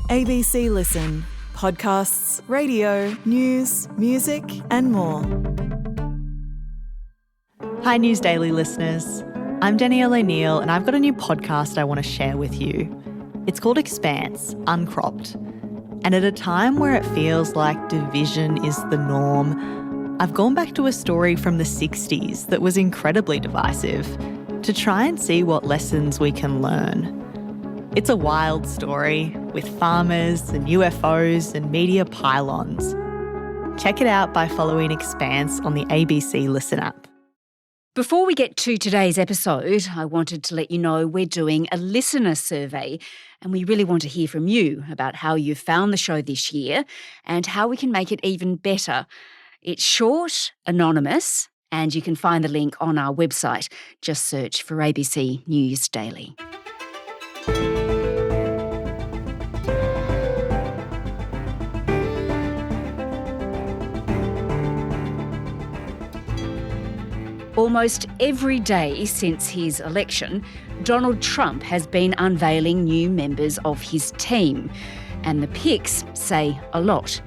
ABC Listen. Podcasts, radio, news, music and more. Hi News Daily listeners. I'm Danielle O'Neill and I've got a new podcast I want to share with you. It's called Expanse, Uncropped. And at a time where it feels like division is the norm, I've gone back to a story from the 60s that was incredibly divisive to try and see what lessons we can learn. It's a wild story with farmers and UFOs and media pylons. Check it out by following Expanse on the ABC Listen app. Before we get to today's episode, I wanted to let you know we're doing a listener survey and we really want to hear from you about how you found the show this year and how we can make it even better. It's short, anonymous, and you can find the link on our website. Just search for ABC News Daily. Almost every day since his election, Donald Trump has been unveiling new members of his team. And the pics say a lot.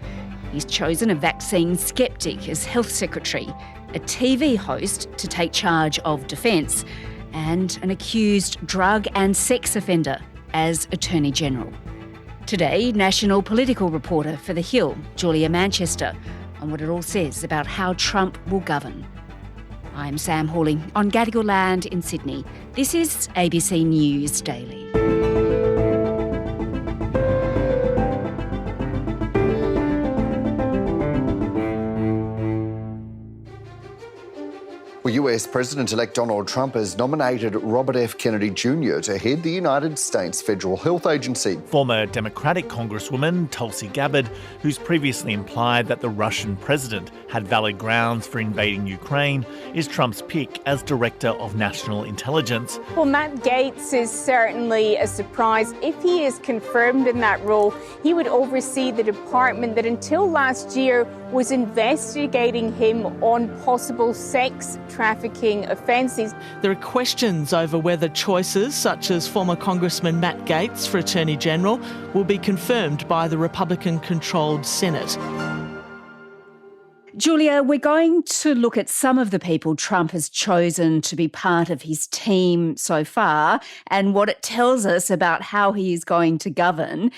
He's chosen a vaccine sceptic as health secretary, a TV host to take charge of defence, and an accused drug and sex offender as Attorney General. Today, national political reporter for The Hill, Julia Manchester, on what it all says about how Trump will govern. I'm Sam Hawling on Gadigal Land in Sydney. This is ABC News Daily. Well, US President-elect Donald Trump has nominated Robert F. Kennedy Jr. to head the United States Federal Health Agency. Former Democratic Congresswoman Tulsi Gabbard, who's previously implied that the Russian president had valid grounds for invading Ukraine, is Trump's pick as Director of National Intelligence. Well, Matt Gaetz is certainly a surprise. If he is confirmed in that role, he would oversee the department that until last year was investigating him on possible sex trafficking offences. There are questions over whether choices such as former Congressman Matt Gaetz for Attorney General will be confirmed by the Republican-controlled Senate. Julia, we're going to look at some of the people Trump has chosen to be part of his team so far and what it tells us about how he is going to govern.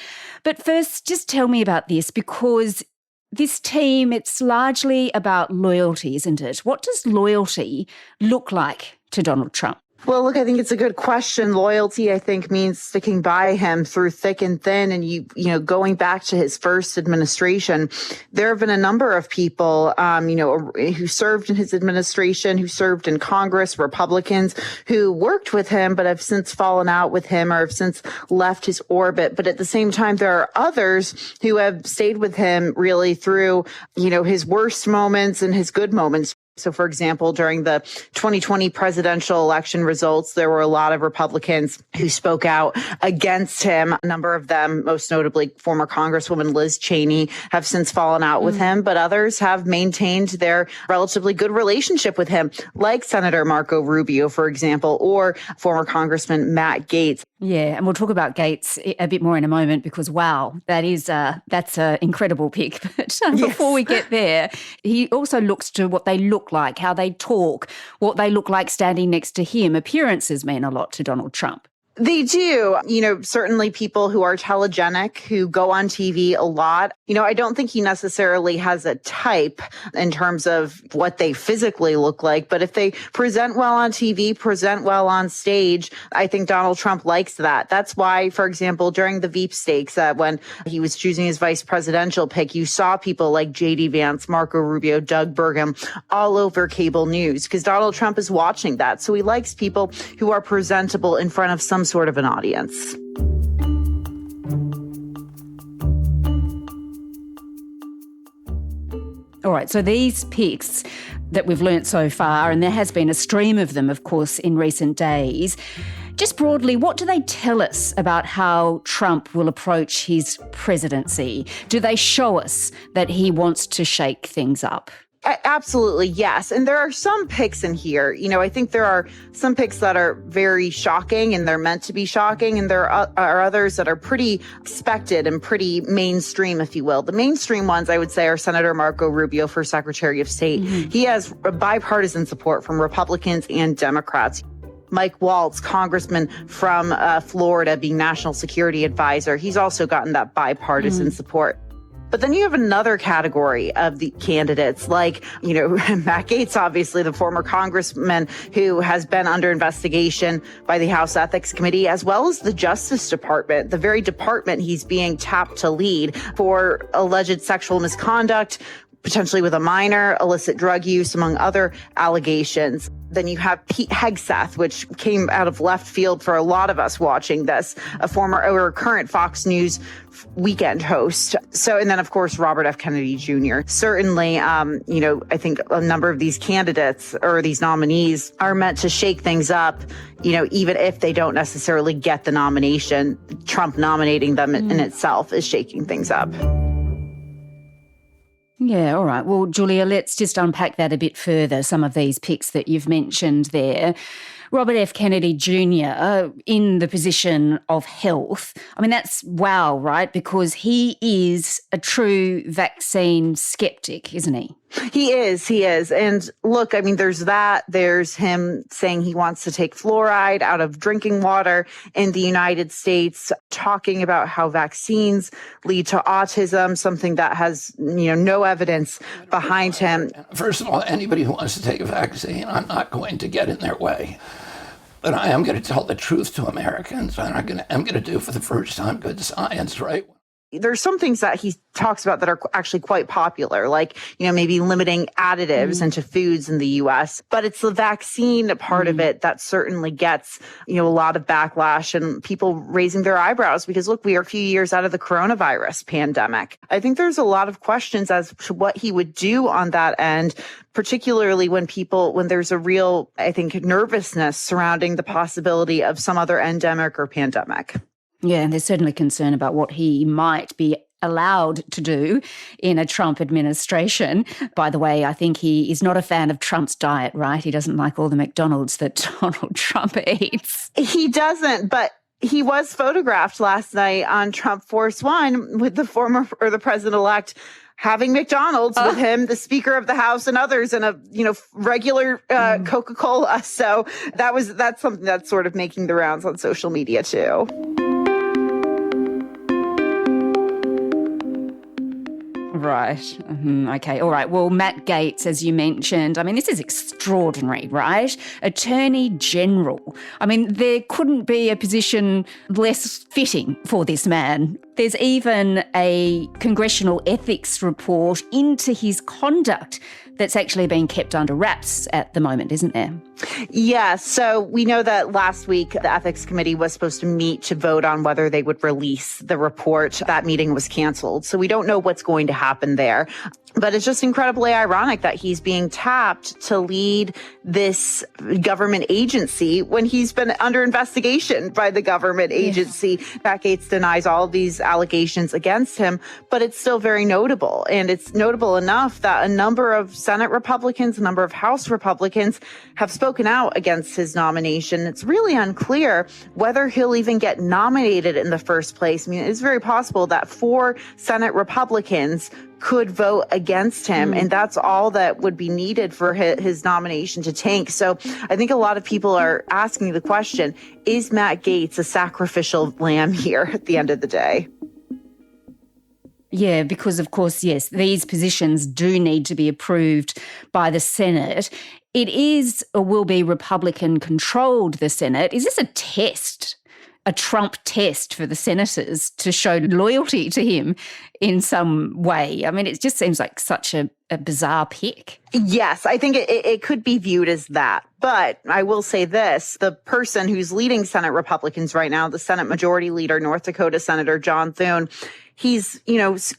But first, just tell me about this, because this team, it's largely about loyalty, isn't it? What does loyalty look like to Donald Trump? Well, look, I think it's a good question. Loyalty, I think, means sticking by him through thick and thin. And, you know, going back to his first administration, there have been a number of people, who served in his administration, who served in Congress, Republicans, who worked with him, but have since fallen out with him or have since left his orbit. But at the same time, there are others who have stayed with him really through, his worst moments and his good moments. So, for example, during the 2020 presidential election results, there were a lot of Republicans who spoke out against him. A number of them, most notably former Congresswoman Liz Cheney, have since fallen out with him, but others have maintained their relatively good relationship with him, like Senator Marco Rubio, for example, or former Congressman Matt Gaetz. Yeah, and we'll talk about Gaetz a bit more in a moment because, wow, that's an incredible pick. But before we get there, he also looks to what they look like, how they talk, what they look like standing next to him. Appearances mean a lot to Donald Trump. They do. Certainly people who are telegenic, who go on TV a lot. I don't think he necessarily has a type in terms of what they physically look like. But if they present well on TV, present well on stage, I think Donald Trump likes that. That's why, for example, during the Veep stakes, when he was choosing his vice presidential pick, you saw people like J.D. Vance, Marco Rubio, Doug Burgum all over cable news because Donald Trump is watching that. So he likes people who are presentable in front of some sort of an audience. All right, so these picks that we've learnt so far, and there has been a stream of them, of course, in recent days, just broadly, what do they tell us about how Trump will approach his presidency? Do they show us that he wants to shake things up? Absolutely, yes. And there are some picks in here. I think there are some picks that are very shocking and they're meant to be shocking. And there are others that are pretty expected and pretty mainstream, if you will. The mainstream ones, I would say, are Senator Marco Rubio for Secretary of State. Mm-hmm. He has bipartisan support from Republicans and Democrats. Mike Waltz, congressman from Florida, being national security advisor. He's also gotten that bipartisan support. But then you have another category of the candidates, like, Matt Gaetz, obviously the former congressman who has been under investigation by the House Ethics Committee, as well as the Justice Department, the very department he's being tapped to lead for alleged sexual misconduct, potentially with a minor, illicit drug use, among other allegations. Then you have Pete Hegseth, which came out of left field for a lot of us watching this, a former or current Fox News weekend host. And then, of course, Robert F. Kennedy Jr. Certainly, I think a number of these candidates or these nominees are meant to shake things up, even if they don't necessarily get the nomination. Trump nominating them in itself is shaking things up. Yeah, all right. Well, Julia, let's just unpack that a bit further, some of these picks that you've mentioned there. Robert F. Kennedy Jr. In the position of health. I mean, that's wow, right? Because he is a true vaccine skeptic, isn't he? He is. And look, I mean, there's that. There's him saying he wants to take fluoride out of drinking water in the United States, talking about how vaccines lead to autism, something that has, no evidence behind him. First of all, anybody who wants to take a vaccine, I'm not going to get in their way. But I am going to tell the truth to Americans, and I'm going to do for the first time good science, right? There's some things that he talks about that are actually quite popular, like, maybe limiting additives into foods in the U.S. But it's the vaccine part of it that certainly gets, a lot of backlash and people raising their eyebrows because, look, we are a few years out of the coronavirus pandemic. I think there's a lot of questions as to what he would do on that end, particularly when there's a real, I think, nervousness surrounding the possibility of some other endemic or pandemic. Yeah, there's certainly concern about what he might be allowed to do in a Trump administration. By the way, I think he is not a fan of Trump's diet, right? He doesn't like all the McDonald's that Donald Trump eats. He doesn't, but he was photographed last night on Trump Force One with the president-elect having McDonald's with him, the Speaker of the House, and others, and a regular Coca-Cola. So that's something that's sort of making the rounds on social media too. Right. Mm-hmm. Okay. All right. Well, Matt Gaetz, as you mentioned, I mean, this is extraordinary, right? Attorney General. I mean, there couldn't be a position less fitting for this man. There's even a congressional ethics report into his conduct that's actually being kept under wraps at the moment, isn't there? Yeah, so we know that last week the Ethics Committee was supposed to meet to vote on whether they would release the report. That meeting was canceled, so we don't know what's going to happen there. But it's just incredibly ironic that he's being tapped to lead this government agency when he's been under investigation by the government agency. Matt Gaetz denies all of these allegations against him, but it's still very notable. And it's notable enough that a number of Senate Republicans, a number of House Republicans have spoken out against his nomination. It's really unclear whether he'll even get nominated in the first place. I mean, it's very possible that 4 Senate Republicans could vote against him, and that's all that would be needed for his nomination to tank. So I think a lot of people are asking the question, is Matt Gaetz a sacrificial lamb here at the end of the day? Yeah, because of course, yes, these positions do need to be approved by the Senate. It is or will be Republican controlled, the Senate. Is this a test? A Trump test for the senators to show loyalty to him in some way? I mean, it just seems like such a bizarre pick. Yes, I think it could be viewed as that. But I will say this, the person who's leading Senate Republicans right now, the Senate Majority Leader, North Dakota Senator John Thune, he's,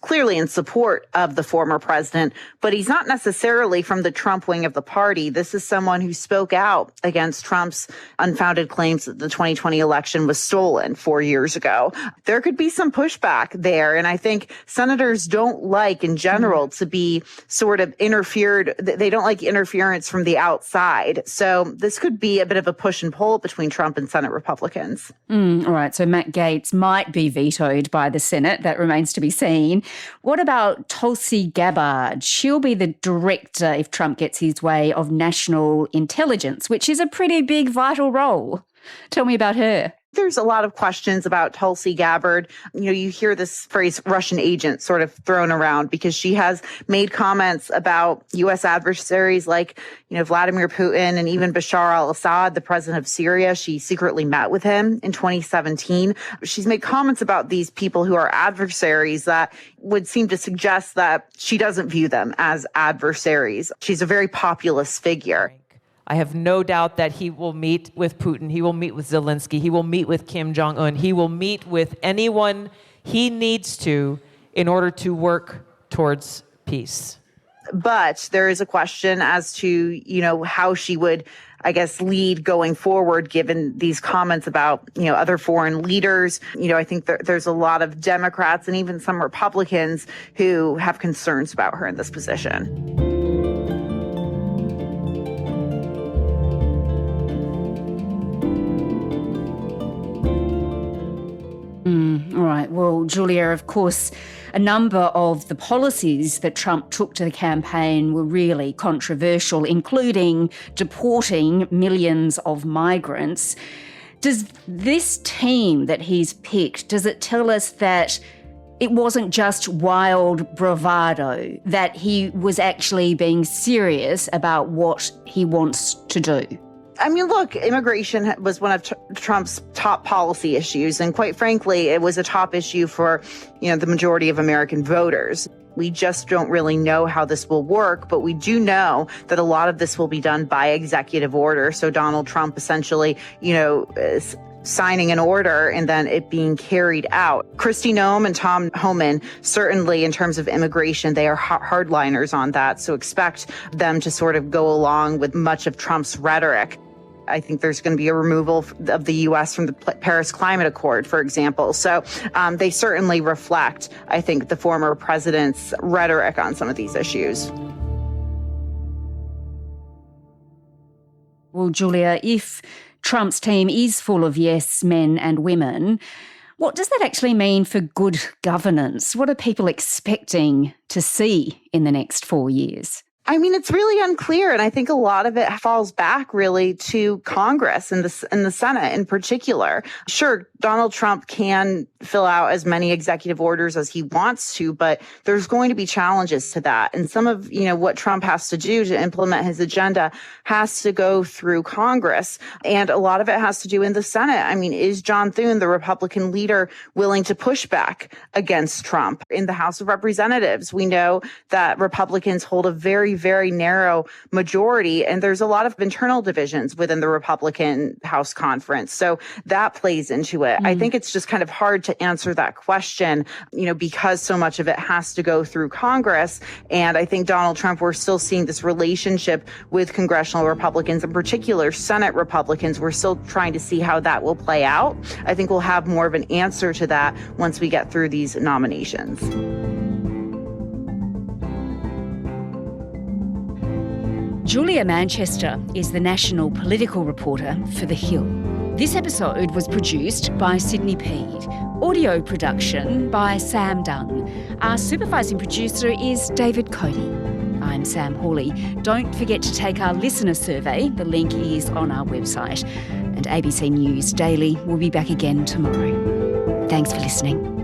clearly in support of the former president, but he's not necessarily from the Trump wing of the party. This is someone who spoke out against Trump's unfounded claims that the 2020 election was stolen 4 years ago. There could be some pushback there. And I think senators don't like, in general, to be sort sort of interfered. They don't like interference from the outside. So this could be a bit of a push and pull between Trump and Senate Republicans. All right, so Matt Gaetz might be vetoed by the Senate. That remains to be seen. What about Tulsi Gabbard? She'll be the director, if Trump gets his way, of national intelligence, which is a pretty big, vital role. Tell me about her. There's a lot of questions about Tulsi Gabbard. You hear this phrase Russian agent sort of thrown around because she has made comments about U.S. adversaries like, Vladimir Putin and even Bashar al-Assad, the president of Syria. She secretly met with him in 2017. She's made comments about these people who are adversaries that would seem to suggest that she doesn't view them as adversaries. She's a very populist figure. I have no doubt that he will meet with Putin. He will meet with Zelensky. He will meet with Kim Jong-un. He will meet with anyone he needs to in order to work towards peace. But there is a question as to, how she would, I guess, lead going forward, given these comments about, other foreign leaders. I think there's a lot of Democrats and even some Republicans who have concerns about her in this position. All right. Well, Julia, of course, a number of the policies that Trump took to the campaign were really controversial, including deporting millions of migrants. Does this team that he's picked, does it tell us that it wasn't just wild bravado, that he was actually being serious about what he wants to do? I mean, look, immigration was one of Trump's top policy issues. And quite frankly, it was a top issue for, the majority of American voters. We just don't really know how this will work, but we do know that a lot of this will be done by executive order. So Donald Trump essentially, signing an order and then it being carried out. Kristi Noem and Tom Homan, certainly in terms of immigration, they are hardliners on that. So expect them to sort of go along with much of Trump's rhetoric. I think there's going to be a removal of the U.S. from the Paris Climate Accord, for example. So they certainly reflect, I think, the former president's rhetoric on some of these issues. Well, Julia, if Trump's team is full of yes men and women, what does that actually mean for good governance? What are people expecting to see in the next 4 years? I mean, it's really unclear. And I think a lot of it falls back really to Congress and the Senate in particular. Sure, Donald Trump can fill out as many executive orders as he wants to, but there's going to be challenges to that. And some of, what Trump has to do to implement his agenda has to go through Congress. And a lot of it has to do in the Senate. I mean, is John Thune, the Republican leader, willing to push back against Trump? In the House of Representatives, we know that Republicans hold a very, very narrow majority, and there's a lot of internal divisions within the Republican House conference. So that plays into it. I think it's just kind of hard to answer that question, because so much of it has to go through Congress. And I think Donald Trump, we're still seeing this relationship with congressional Republicans, in particular Senate Republicans. We're still trying to see how that will play out. I think we'll have more of an answer to that once we get through these nominations. Julia Manchester is the national political reporter for The Hill. This episode was produced by Sydney Peed. Audio production by Sam Dunn. Our supervising producer is David Cody. I'm Sam Hawley. Don't forget to take our listener survey. The link is on our website. And ABC News Daily will be back again tomorrow. Thanks for listening.